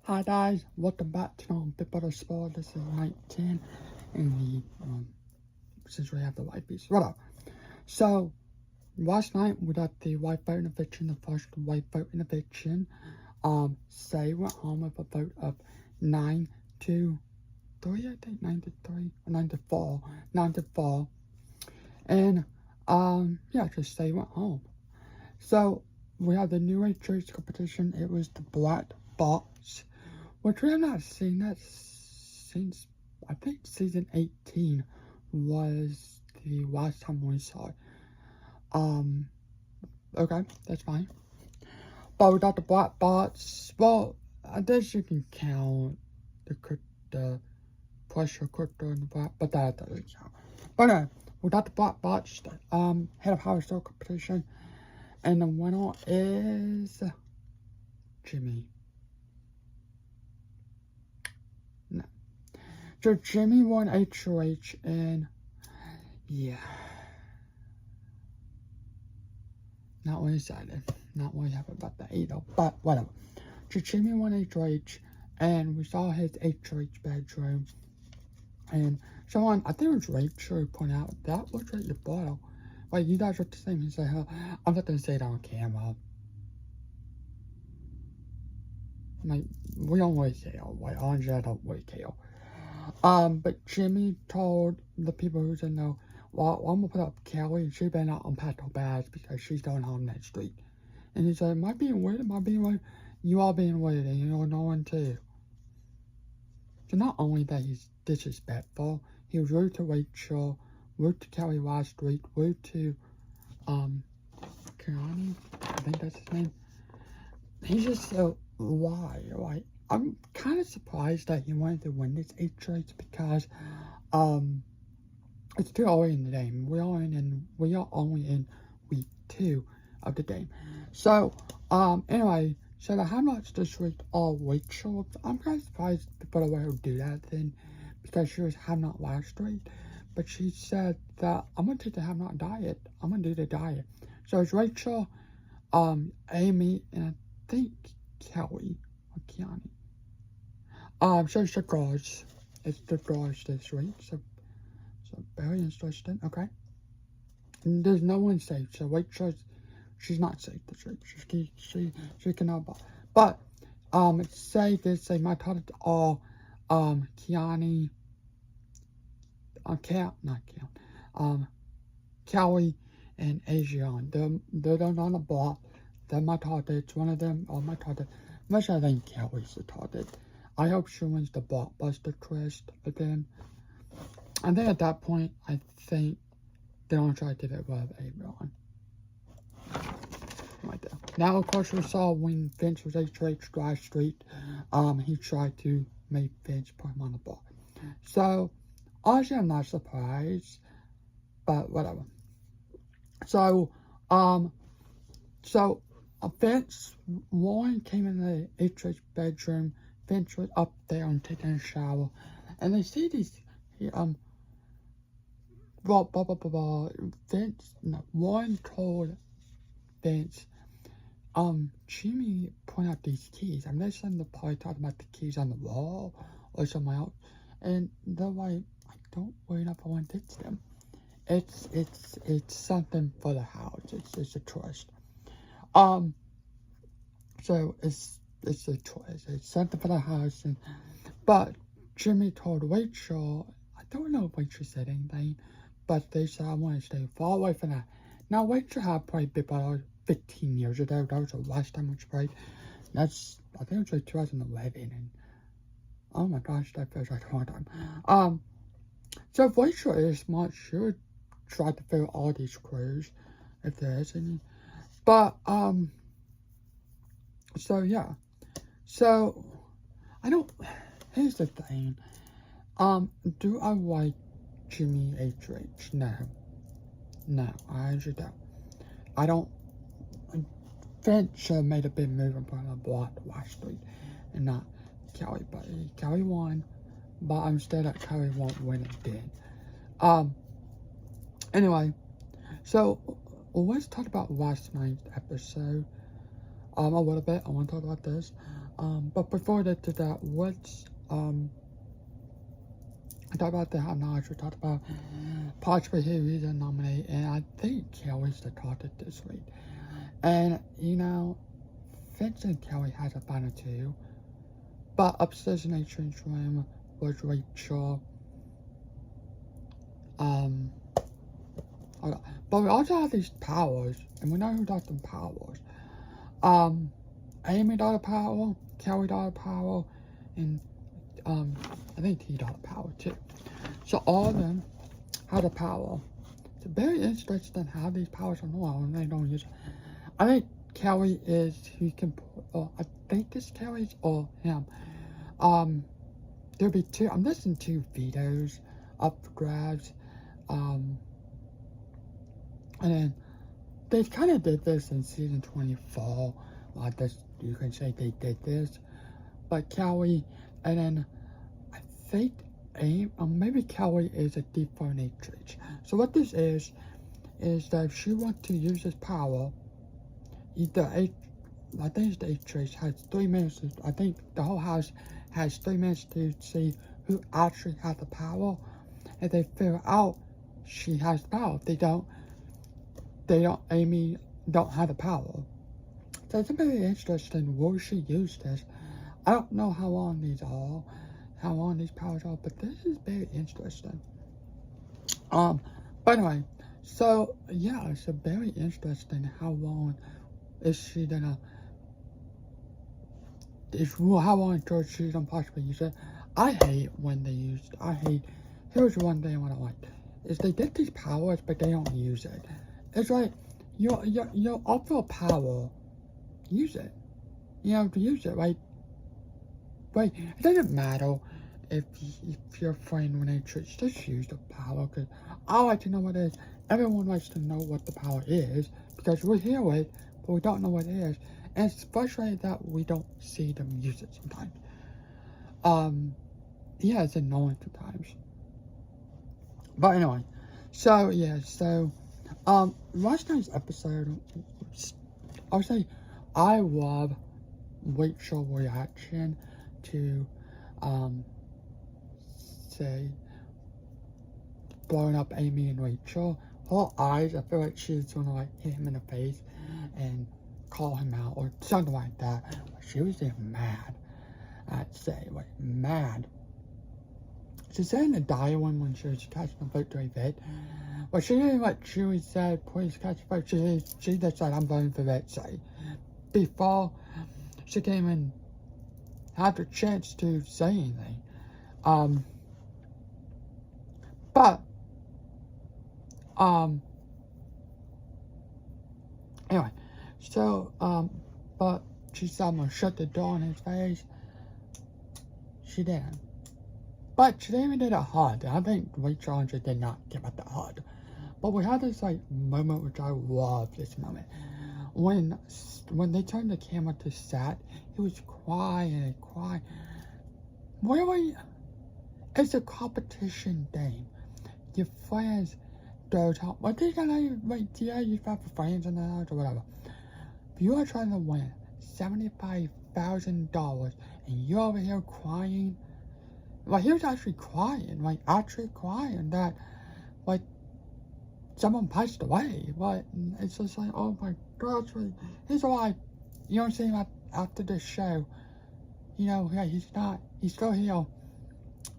Hi guys, welcome back to Big Brother Sport. This is night 10 in the since we have the white piece. Whatever. So last night we got the white vote in eviction, the first white vote in eviction. Say went home with a vote of 9-3, I think 9-3 or 9-4. 9-4. And yeah, just Say went home. So we have the new age church competition. It was the black box, which we have not seen that since, I think, season 18 was the last time we saw it. Okay, that's fine. But we got the black box. Well, I guess you can count the pressure cooker and the black, but that doesn't count. But we got the black box, head of Power Star competition, and the winner is Jimmy. No. So Jimmy won HOH, and yeah. Not really excited. Not really happy about that either, but whatever. So Jimmy won HOH, and we saw his HOH bedroom. And someone, I think it was Rachel, pointed out, that looks like your bottle. Wait, you guys look the same. He said, I'm not going to say it on camera. Like, we don't really say it. Like, honestly, I don't really care. But Jimmy told the people who didn't know, well, I'm going to put up Kelly, and she better not unpack her bags because she's going home next week. And he said, am I being weird? Am I being weird? You are being weird, and you're knowing too. So not only that he's disrespectful, he was rude to Rachel, rude to Kelly last week, rude to, Kiani, I think that's his name. He's just so, why? Like, I'm kind of surprised that he wanted to win this HOH because, it's too early in the game. We are only in week 2 of the game. So, anyway, so the highlights this week are Rachel. I'm kind of surprised people away would do that then, because she was have not last week. But she said that I'm gonna take the have not diet. I'm gonna do the diet. So it's Rachel, Amy, and I think Kelly or Kiani. So it's the girls. It's the girls this week. So very interesting. Okay. And there's no one safe. So Rachel, she's not safe this week. She cannot. But say my targets are Kiani, Kelly, and Asian. They're on the block. They're my targets. One of them are my target. Most I think Kelly's the target. I hope she wins the blockbuster twist again. And then at that point, I think they're gonna try to get it with Abraham. Right there. Now, of course, we saw when Vince was HOH last street, he tried to make Vince put him on the block. So, honestly, I'm not surprised, but whatever. So, Vince, Warren came in the HOH bedroom. Vince was up there and taking a shower, and they see these, Warren told Vince, Jimmy point out these keys. I'm listening to probably talking about the keys on the wall or something else, and they're like, I don't really know if I want to ditch them. It's something for the house. It's a trust. So it's a choice. It's something for the house, but Jimmy told Rachel. I don't know if Rachel said anything, but they said I want to stay far away from that. Now Rachel had probably been about 15 years ago. That was the last time she played. I think it was like 2011, and oh my gosh, that feels like a long time. So if Rachel is smart, she would try to fill all these clues if there is any. But so yeah. So here's the thing. Do I like Jimmy HOH? No, I actually don't. I don't. Vince made a big move and put on a block last week, and not Kelly. But Kelly won, but I'm still that Kelly won't win again. Anyway, so let's talk about last night's episode. A little bit. I want to talk about this. But before I get to that, what's, I talked about the Hot Knowledge, we talked about possibly who he's a nominee, and I think Kelly's the target this week. And, you know, Vince and Kelly has a final two, but upstairs in the change room was Rachel. But we also have these powers, and we know who got them powers. Amy got a power, Kelly got a power, and I think he got a power too. So all of them had a power. It's very interesting how these powers are normal and they don't use it. I think Kelly is who can, I think it's Kelly's or him. There'll be two, I'm listening to videos up for grabs. And then they kind of did this in season 24. Like this, you can say they did this. But Kelly, and then I think maybe Kelly is a dephoniatrix. So what this is that if she wants to use this power, I think the Atrix has 3 minutes. I think the whole house has 3 minutes to see who actually has the power. If they figure out she has the power, Amy don't have the power. So it's very interesting where she used this. I don't know how long these powers are, but this is very interesting. But anyway, so yeah, it's a very interesting how long is she gonna how long until she's gonna possibly use it. I hate when they use here's one thing I wanna like is they get these powers but they don't use it. It's like you're up for power, use it. You know, to use it, right? But it doesn't matter if you're a friend when they just use the power, because I like to know what it is. Everyone likes to know what the power is because we hear it, but we don't know what it is. And it's frustrating that we don't see them use it sometimes. Yeah, it's annoying sometimes. But anyway, so yeah, last night's episode, I would say I love Rachel's reaction to, say, blowing up Amy and Rachel. Her eyes, I feel like she's gonna like hit him in the face and call him out or something like that. She was just mad. I'd say, like, mad. She said in the diary when she was catching the victory vid, but she didn't like Chewie said, please catch the victory. She just said, I'm voting for victory. Before she came and had the chance to say anything. Anyway, so, but she said, I'm gonna shut the door in his face. She didn't. But she didn't even do that hard. I think Rachel Andrew did not give it that hard. But we had this, like, moment, which I love this moment. When they turned the camera to Sat, he was crying and crying. Really? It's a competition game. Your friends go to, what are you gonna, like, yeah, you have friends in the house or whatever. If you are trying to win $75,000 and you're over here crying, like, he was actually crying, that, like, someone passed away. But it's just like, oh my gosh, he's alive. You know what I'm saying? Like, after this show, you know, yeah, he's still here.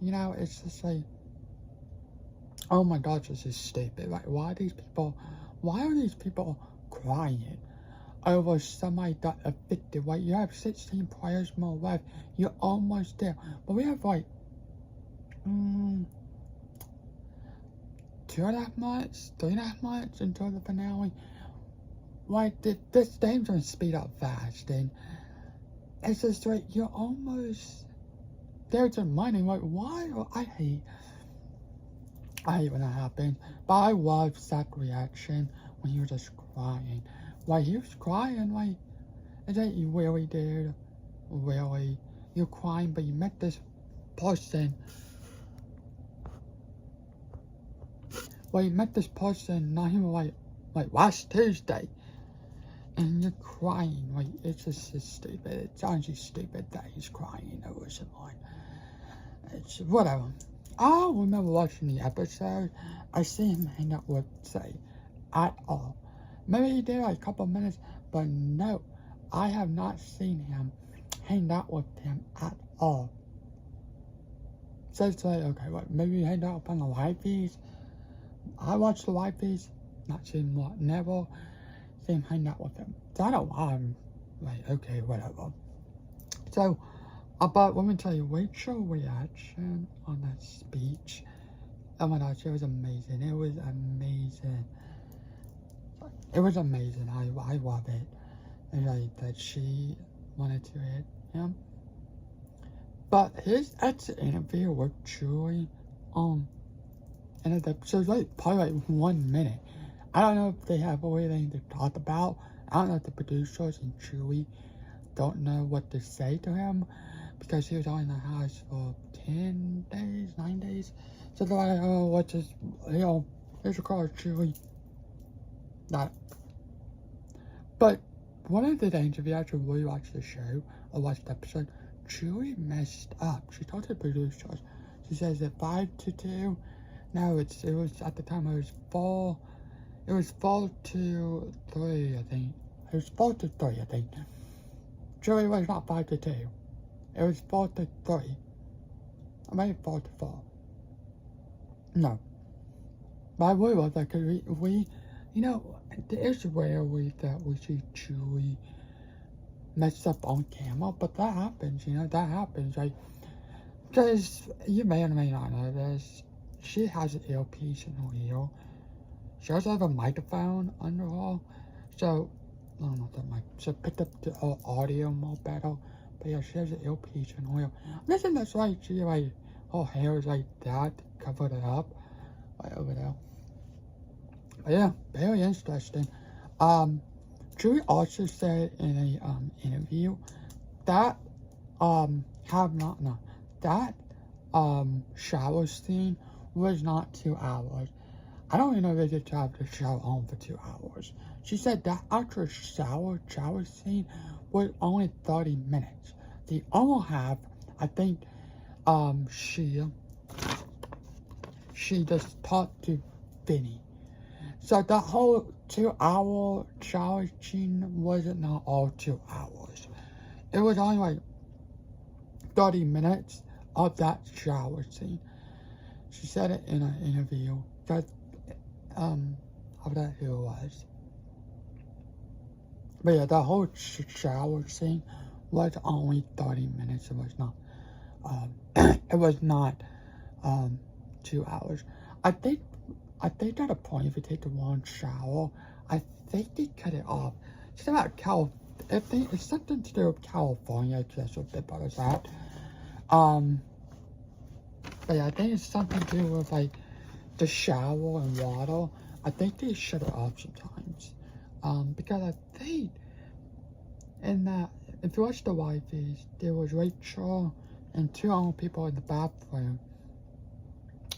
You know, it's just like, oh my gosh, this is stupid. Like, why are these people crying over somebody that evicted? Like, you have 16 players more left. You're almost there. But we have, like, 2.5 months, 3.5 months until the finale. Like, this game's gonna speed up fast, and it's just like, you're almost there to money. Like, why? I hate when that happens. But I love Zach's reaction when he was just crying. Like, he was crying, like, is that you really did? Really? You're crying, but you met this person. Well, you met this person not even like last Tuesday. and you're crying. Like, it's just stupid. It's honestly stupid that he's crying over someone. It's whatever. I remember watching the episode. I see him hang out with Say at all. Maybe he did like a couple minutes, but no, I have not seen him hang out with him at all. So it's like, okay, what? Maybe he hanged out on the live feeds. I watched the live feeds, not seen what, never seen him hang out with him. So I don't know why I'm like, okay, whatever. So, but let me tell you, Rachel's reaction on that speech, oh my gosh, it was amazing. It was amazing. It was amazing. I love it. And like that she wanted to hit him. But his exit interview with Julie, and the episode's like probably like 1 minute. I don't know if they have anything to talk about. I don't know if the producers and Julie don't know what to say to him because he was only in the house for 10 days, 9 days. So they're like, oh, what's this, here's your car, Julie. Not. But one of the things, if you actually really watch the show or watch the episode, Julie messed up. She told the producers, she says that 5 to 2. No, it was at the time it was 4. It was 4 to 3, I think. It was 4 to 3, I think. Julie was not 5 to 2. It was 4 to 3. I maybe 4 to 4. No. But I really was like, cause we, you know, it's rare that we see Julie mess up on camera, but that happens, you know, that happens, like, because you may or may not know this, she has an earpiece in her ear. She also has a microphone under her, so, I don't know if that mic, so picked up the audio more better, but yeah, she has an earpiece in her ear. I think that's right, she, like, her hair is like that, covered it up, right over there. But yeah, very interesting. Julie also said in a interview that shower scene was not 2 hours. I don't even know if they just have the shower on for 2 hours. She said that actual shower scene was only 30 minutes. The other half, I think, she just talked to Vinny. So the whole 2-hour shower scene wasn't not all 2 hours. It was only like 30 minutes of that shower scene. She said it in an interview that I forgot who it was. But yeah, the whole shower scene was only 30 minutes. It was not it was not 2 hours. I think at a point, if you take the one shower, I think they cut it off. It's about it's something to do with California, because that's what they brought us at. But yeah, I think it's something to do with like the shower and water. I think they shut it off sometimes. Because I think in that, if you watch the wifeys, there was Rachel and 2 other people in the bathroom.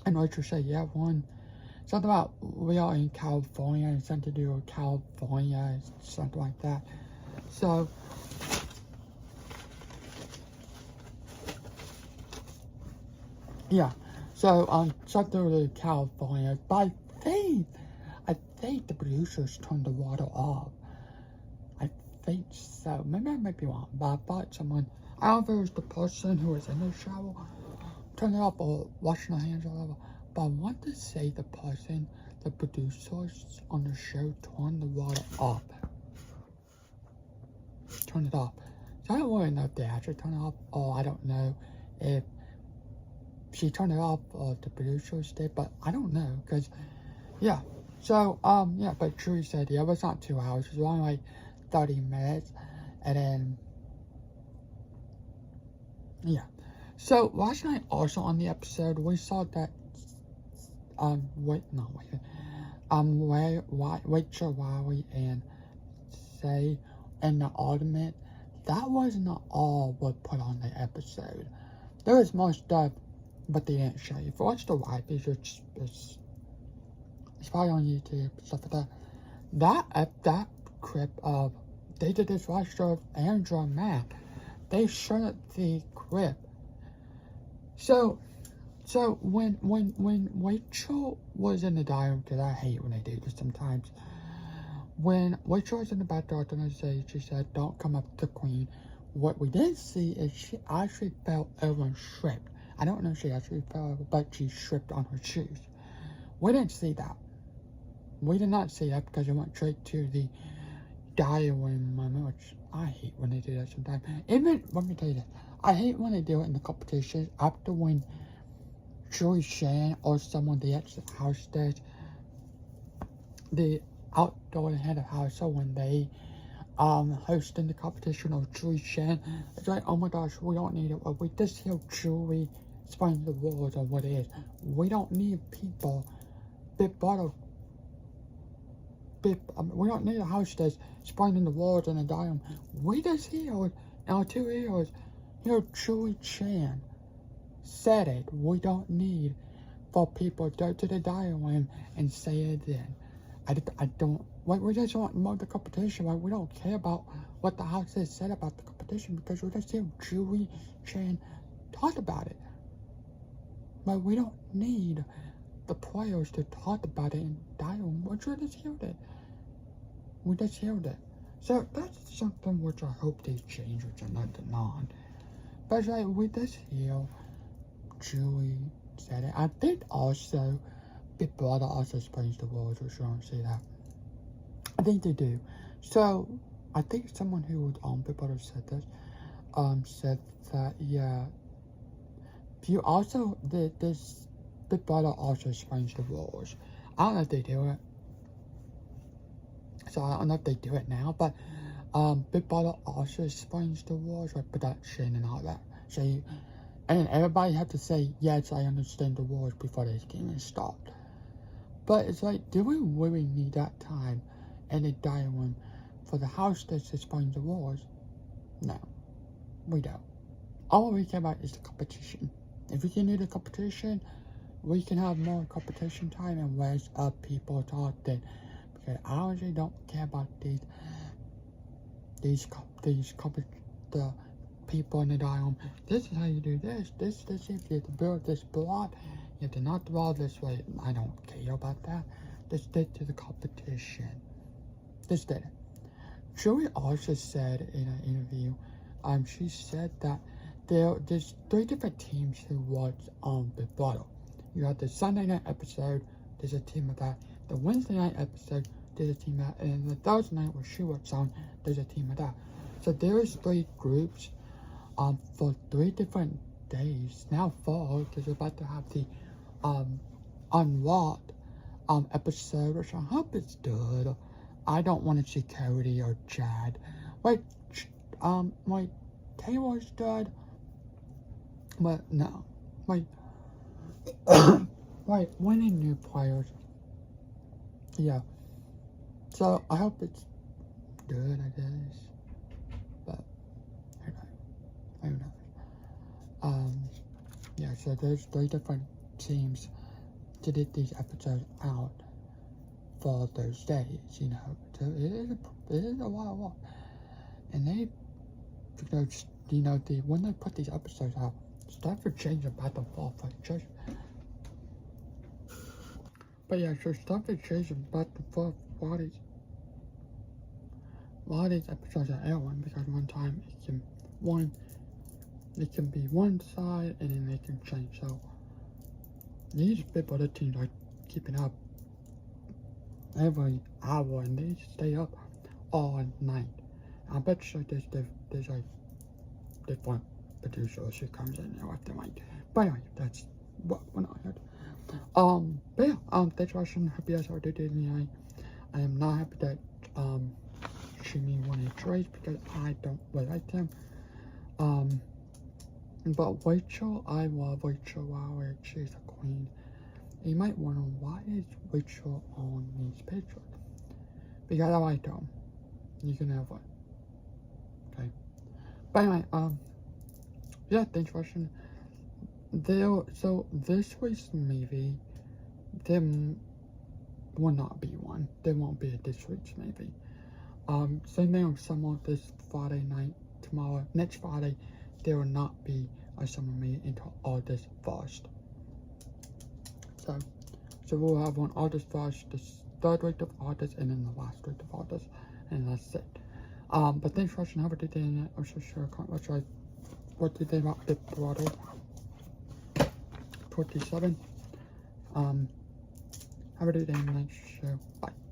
And Rachel said, yeah, something about we are in California and something to do with California, something like that. So, yeah. So, something to do with California. But I think the producers turned the water off. I think so. Maybe I might be wrong, but I thought someone, I don't know if it was the person who was in the shower, turned it off or washing their hands or whatever. But I want to say the producers on the show turned the water off. Turn it off. So I don't really know if they actually turned it off, or I don't know if she turned it off or the producers did, but I don't know, because, yeah. So, yeah, but Julie said, yeah, it was not 2 hours, it was only like 30 minutes, and then, yeah. So, last night also on the episode, we saw that Rachel, Riley, and Say, and the ultimate, that wasn't all what put on the episode. There was more stuff, but they didn't show you. If you watch the wifeys, it's probably on YouTube, stuff like that. That clip of they did this last year with Andrew and Matt. They shut the grip. So when Rachel was in the diary, because I hate when they do this sometimes. When Rachel was in the backyard on the stage, she said, "Don't come up to Queen." What we did see is she actually fell over and tripped. I don't know if she actually fell over, but she tripped on her shoes. We didn't see that. We did not see that because it went straight to the diary moment, which I hate when they do that sometimes. Even, let me tell you this, I hate when they do it in the competitions after when July7 or someone the exit house does the outdoor head of house, so when they hosting the competition of July7, it's like, oh my gosh, we don't need it. We just hear Julie explain the rules on what it is. We don't need people we don't need a house that's explaining the rules in the diamond. We just hear in our 2 ears, Julie7 said it. We don't need for people to go to the diary and say it then. I don't, we just want more the competition. We don't care about what the house has said about the competition because we just hear Julie7 talk about it. But we don't need the players to talk about it in dialogue. We just heard it. We just heard it. So that's something which I hope they change, which I'm not denying. But like, we just hear Julie said it. I think also Big Brother also explains the rules, which I don't see that. I think they do. So I think someone who was on Big Brother said this. Said that you also this Big Brother also explains the rules. I don't know if they do it. So I don't know if they do it now, but Big Brother also explains the rules with production and all that. So and everybody had to say, yes, I understand the rules before this game is started. But it's like, do we really need that time in a diary room for the house that explains the rules? No, we don't. All we care about is the competition. If we can do the competition, we can have more competition time and less of people talking. Because I honestly don't care about the people in the diary room. This is how you do this. This, you have to build this block. You have to knock the ball this way. I don't care about that. Just stick to the competition. Just did it. Julie also said in an interview, she said that there's 3 different teams who watch Big Brother. You have the Sunday night episode, there's a team of that. The Wednesday night episode, there's a team of that. And the Thursday night where she works on, there's a team of that. So there's 3 groups for 3 different days. Now 4, because we're about to have the Unlocked episode, which I hope it's good. I don't want to see Cody or Chad. Like Taylor's good, but no. Like winning new players. Yeah. So I hope it's good, I guess. But who knows? Yeah, so there's 3 different teams to get these episodes out for those days, you know. So it is a lot of work. And they, when they put these episodes out, stuff are changing back and forth, like just. But yeah, so stuff is changing back and forth. A lot of these episodes are airing because one time it can be one side and then they can change. So these Big Brother teams are keeping up every hour and they stay up all night. I bet you there's like different producers who comes in there after night. But anyway, that's what we're not here. But yeah, thanks for watching. Hope you guys are doing tonight. I am not happy that Jimmy wanted trades because I don't really like him. But Rachel, I love Rachel. Wow, she's a queen. You might wonder, why is Rachel on these pictures? Because I like them. You can have one. Okay. But anyway, yeah, thanks for watching. So this week's movie, there will not be one. There won't be a this week's movie. Same thing with summer this Friday night. Tomorrow, next Friday, there will not be a summer meet until August 1st. So we'll have one August 1st, the third week of August, and then the last week of August, and that's it. But thanks for watching. Have a good day, and also share, comment, what do you think about Big Brother 27? Have a good day, and let's show. Bye.